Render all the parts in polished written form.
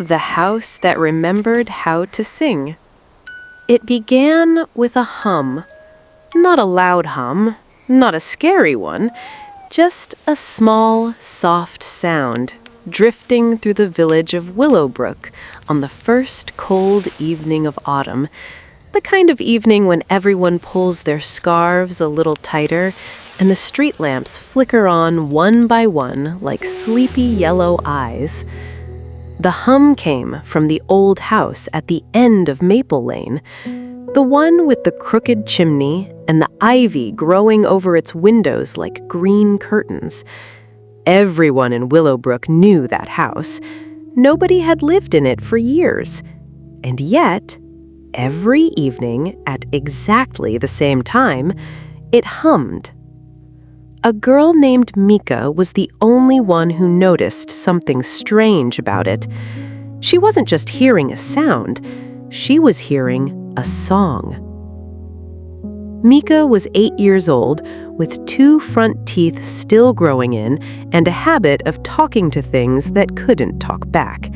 The house that remembered how to sing. It began with a hum. Not a loud hum, not a scary one, just a small, soft sound drifting through the village of Willowbrook on the first cold evening of autumn, the kind of evening when everyone pulls their scarves a little tighter and the street lamps flicker on one by one like sleepy yellow eyes. The hum came from the old house at the end of Maple Lane, the one with the crooked chimney and the ivy growing over its windows like green curtains. Everyone in Willowbrook knew that house. Nobody had lived in it for years. And yet, every evening at exactly the same time, it hummed. A girl named Mika was the only one who noticed something strange about it. She wasn't just hearing a sound, she was hearing a song. Mika was 8 years old, with 2 front teeth still growing in and a habit of talking to things that couldn't talk back.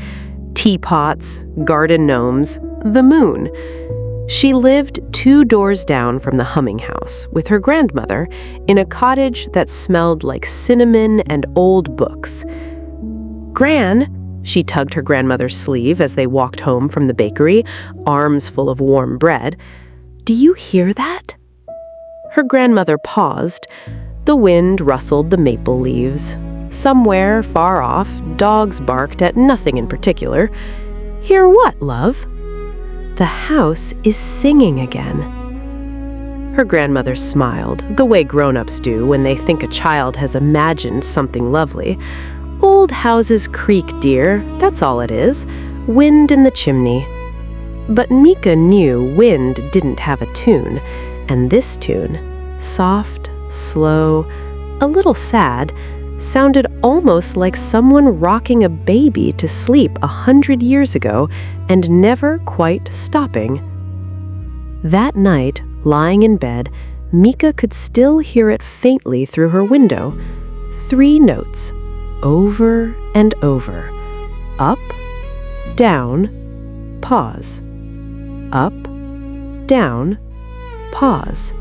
Teapots, garden gnomes, the moon. She lived 2 doors down from the humming house with her grandmother in a cottage that smelled like cinnamon and old books. "Gran," she tugged her grandmother's sleeve as they walked home from the bakery, arms full of warm bread. "Do you hear that?" Her grandmother paused. The wind rustled the maple leaves. Somewhere far off, dogs barked at nothing in particular. "Hear what, love?" "The house is singing again." Her grandmother smiled, the way grown-ups do when they think a child has imagined something lovely. "Old houses creak, dear, that's all it is. Wind in the chimney." But Mika knew wind didn't have a tune, and this tune, soft, slow, a little sad, sounded almost like someone rocking a baby to sleep 100 years ago and never quite stopping. That night, lying in bed, Mika could still hear it faintly through her window. 3 notes, over and over. Up, down, pause. Up, down, pause.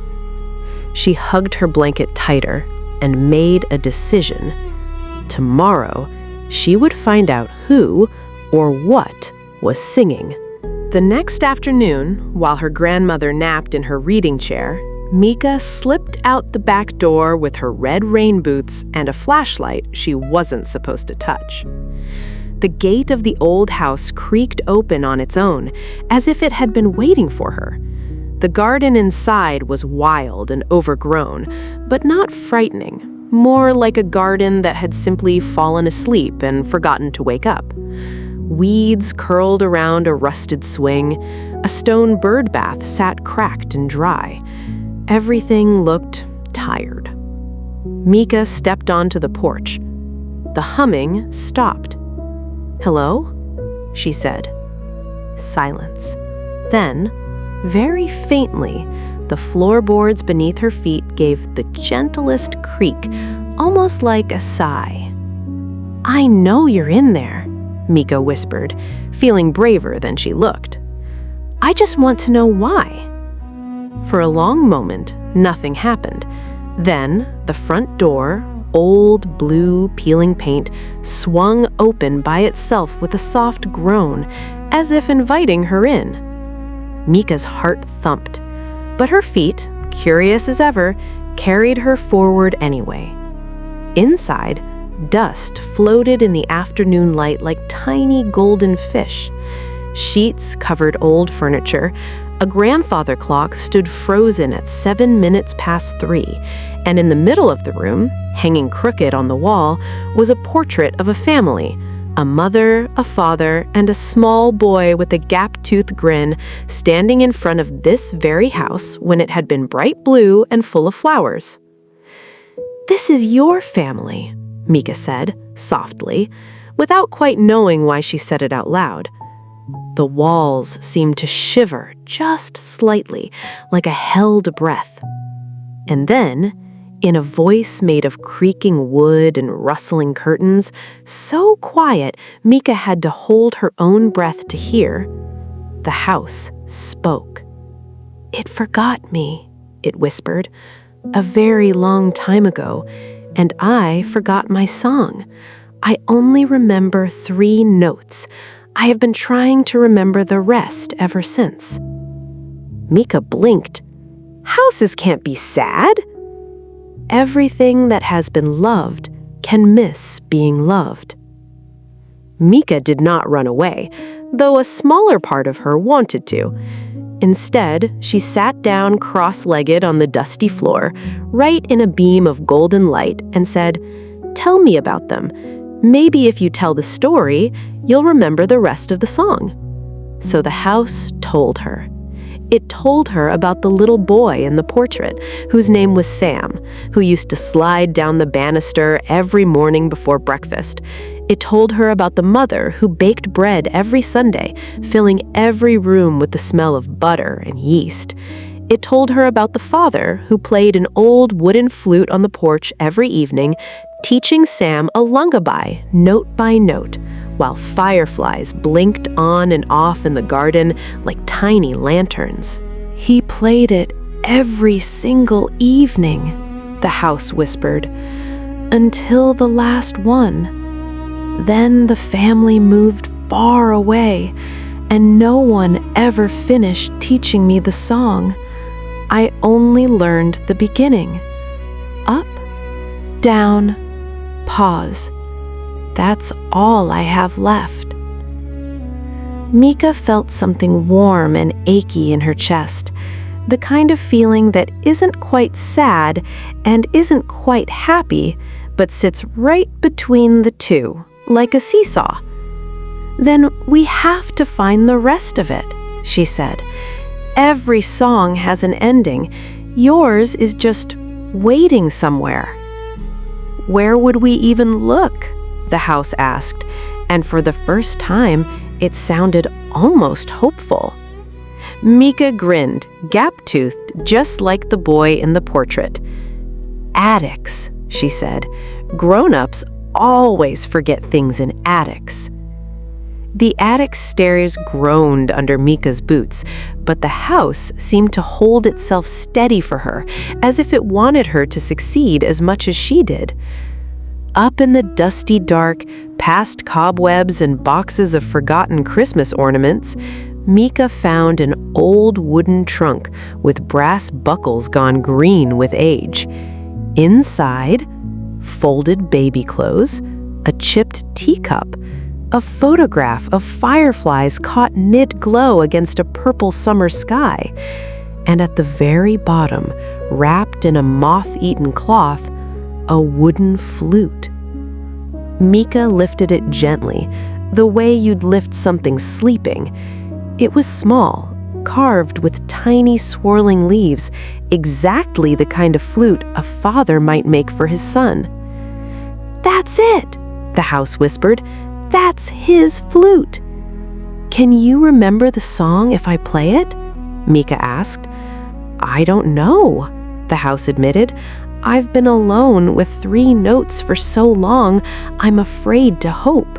She hugged her blanket tighter and made a decision. Tomorrow, she would find out who or what was singing. The next afternoon, while her grandmother napped in her reading chair, Mika slipped out the back door with her red rain boots and a flashlight she wasn't supposed to touch. The gate of the old house creaked open on its own, as if it had been waiting for her. The garden inside was wild and overgrown, but not frightening, more like a garden that had simply fallen asleep and forgotten to wake up. Weeds curled around a rusted swing. A stone bird bath sat cracked and dry. Everything looked tired. Mika stepped onto the porch. The humming stopped. "Hello?" she said. Silence. Then, very faintly, the floorboards beneath her feet gave the gentlest creak, almost like a sigh. "I know you're in there," Mika whispered, feeling braver than she looked. "I just want to know why." For a long moment, nothing happened. Then, the front door, old blue peeling paint, swung open by itself with a soft groan, as if inviting her in. Mika's heart thumped, but her feet, curious as ever, carried her forward anyway. Inside, dust floated in the afternoon light like tiny golden fish. Sheets covered old furniture. A grandfather clock stood frozen at 7 minutes past 3, and in the middle of the room, hanging crooked on the wall, was a portrait of a family, a mother, a father, and a small boy with a gap-toothed grin standing in front of this very house when it had been bright blue and full of flowers. "This is your family," Mika said, softly, without quite knowing why she said it out loud. The walls seemed to shiver just slightly, like a held breath. And then, In a voice made of creaking wood and rustling curtains, so quiet Mika had to hold her own breath to hear, the house spoke. "It forgot me," it whispered, "a very long time ago, and I forgot my song. I only remember 3 notes. I have been trying to remember the rest ever since." Mika blinked. "Houses can't be sad." "Everything that has been loved can miss being loved." Mika did not run away, though a smaller part of her wanted to. Instead, she sat down cross-legged on the dusty floor, right in a beam of golden light, and said, "Tell me about them. Maybe if you tell the story, you'll remember the rest of the song." So the house told her. It told her about the little boy in the portrait, whose name was Sam, who used to slide down the banister every morning before breakfast. It told her about the mother who baked bread every Sunday, filling every room with the smell of butter and yeast. It told her about the father who played an old wooden flute on the porch every evening, teaching Sam a lullaby, note by note, while fireflies blinked on and off in the garden like tiny lanterns. "He played it every single evening," the house whispered, "until the last one. Then the family moved far away, and no one ever finished teaching me the song. I only learned the beginning. Up, down, pause. That's all I have left." Mika felt something warm and achy in her chest, the kind of feeling that isn't quite sad and isn't quite happy, but sits right between the two, like a seesaw. "Then we have to find the rest of it," she said. "Every song has an ending. Yours is just waiting somewhere." "Where would we even look?" the house asked, and for the first time, it sounded almost hopeful. Mika grinned, gap-toothed, just like the boy in the portrait. "Attics," she said. "Grown-ups always forget things in attics." The attic stairs groaned under Mika's boots, but the house seemed to hold itself steady for her, as if it wanted her to succeed as much as she did. Up in the dusty dark, past cobwebs and boxes of forgotten Christmas ornaments, Mika found an old wooden trunk with brass buckles gone green with age. Inside, folded baby clothes, a chipped teacup, a photograph of fireflies caught mid-glow against a purple summer sky, and at the very bottom, wrapped in a moth-eaten cloth, a wooden flute. Mika lifted it gently, the way you'd lift something sleeping. It was small, carved with tiny swirling leaves, exactly the kind of flute a father might make for his son. "That's it," the house whispered. "That's his flute." "Can you remember the song if I play it?" Mika asked. "I don't know," the house admitted. "I've been alone with 3 notes for so long, I'm afraid to hope."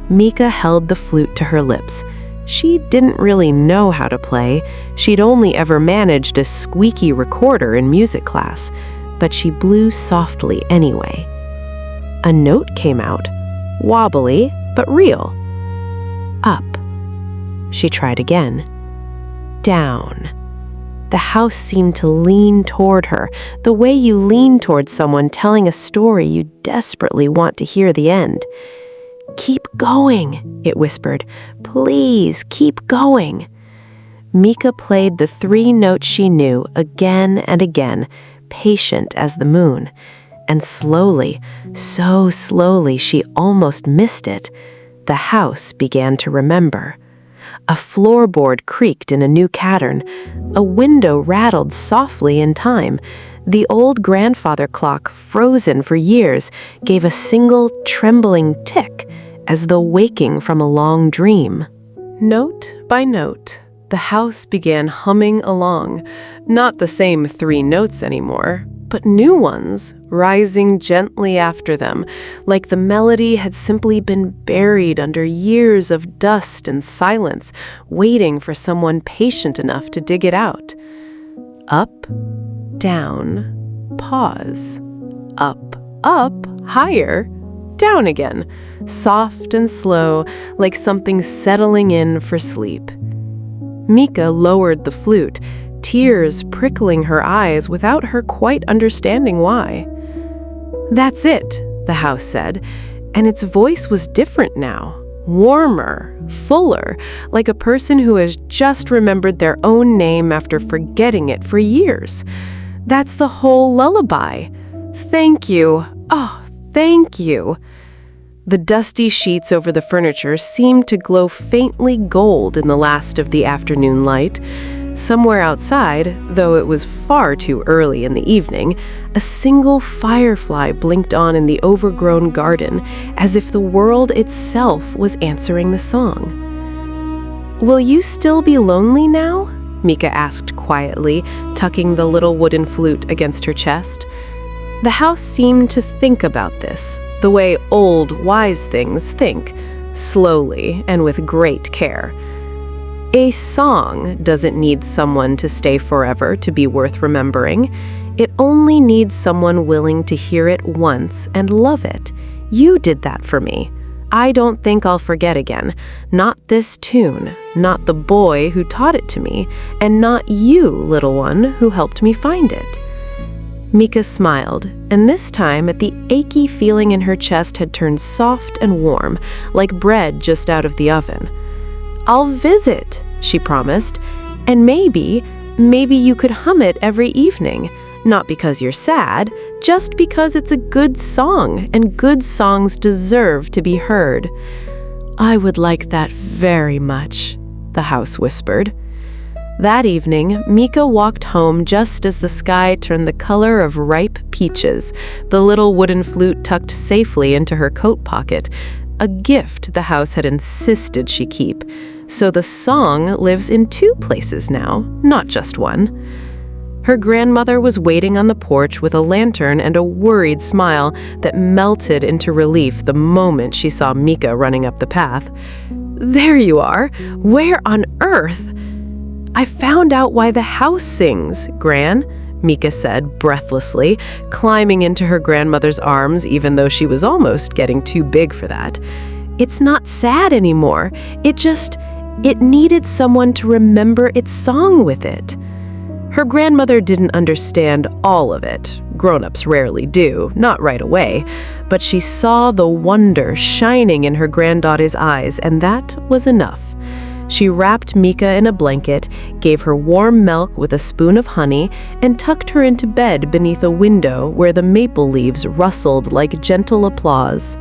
Mika held the flute to her lips. She didn't really know how to play. She'd only ever managed a squeaky recorder in music class, but she blew softly anyway. A note came out, wobbly but real. Up. She tried again. Down. The house seemed to lean toward her, the way you lean toward someone telling a story you desperately want to hear the end. "Keep going," it whispered. "Please, keep going." Mika played the 3 notes she knew again and again, patient as the moon. And slowly, so slowly she almost missed it, the house began to remember. A floorboard creaked in a new pattern. A window rattled softly in time. The old grandfather clock, frozen for years, gave a single trembling tick, as though waking from a long dream. Note by note, the house began humming along, not the same 3 notes anymore, but new ones, rising gently after them, like the melody had simply been buried under years of dust and silence, waiting for someone patient enough to dig it out. Up, down, pause. Up, up, higher, down again, soft and slow, like something settling in for sleep. Mika lowered the flute, tears prickling her eyes without her quite understanding why. "That's it," the house said, and its voice was different now, warmer, fuller, like a person who has just remembered their own name after forgetting it for years. "That's the whole lullaby. Thank you. Oh, thank you." The dusty sheets over the furniture seemed to glow faintly gold in the last of the afternoon light. Somewhere outside, though it was far too early in the evening, a single firefly blinked on in the overgrown garden, as if the world itself was answering the song. "Will you still be lonely now?" Mika asked quietly, tucking the little wooden flute against her chest. The house seemed to think about this, the way old, wise things think, slowly and with great care. A song doesn't need someone to stay forever to be worth remembering. It only needs someone willing to hear it once and love it. You did that for me. I don't think I'll forget again. Not this tune, not the boy who taught it to me, and not you, little one, who helped me find it. Mika smiled, and this time the achy feeling in her chest had turned soft and warm, like bread just out of the oven. "I'll visit," she promised, "and maybe you could hum it every evening, not because you're sad, just because it's a good song, and good songs deserve to be heard." "I would like that very much," the house whispered. That evening, Mika walked home just as the sky turned the color of ripe peaches, the little wooden flute tucked safely into her coat pocket, a gift the house had insisted she keep. So the song lives in 2 places now, not just one. Her grandmother was waiting on the porch with a lantern and a worried smile that melted into relief the moment she saw Mika running up the path. "There you are! Where on earth?" "I found out why the house sings, Gran," Mika said breathlessly, climbing into her grandmother's arms even though she was almost getting too big for that. "It's not sad anymore. It needed someone to remember its song with it." Her grandmother didn't understand all of it. Grown-ups rarely do, not right away. But she saw the wonder shining in her granddaughter's eyes, and that was enough. She wrapped Mika in a blanket, gave her warm milk with a spoon of honey, and tucked her into bed beneath a window where the maple leaves rustled like gentle applause.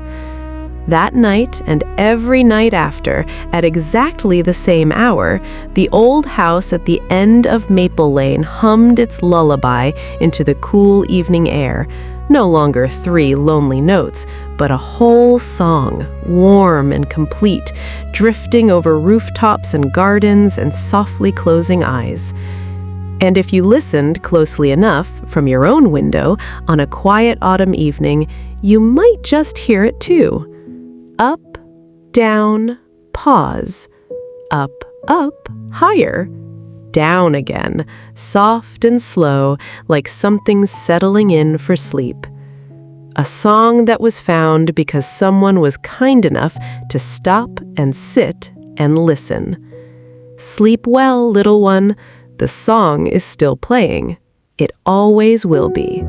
That night and every night after, at exactly the same hour, the old house at the end of Maple Lane hummed its lullaby into the cool evening air. No longer 3 lonely notes, but a whole song, warm and complete, drifting over rooftops and gardens and softly closing eyes. And if you listened closely enough from your own window on a quiet autumn evening, you might just hear it too. Up, down, pause. Up, up, higher. Down again, soft and slow, like something settling in for sleep. A song that was found because someone was kind enough to stop and sit and listen. Sleep well, little one. The song is still playing. It always will be.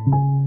you.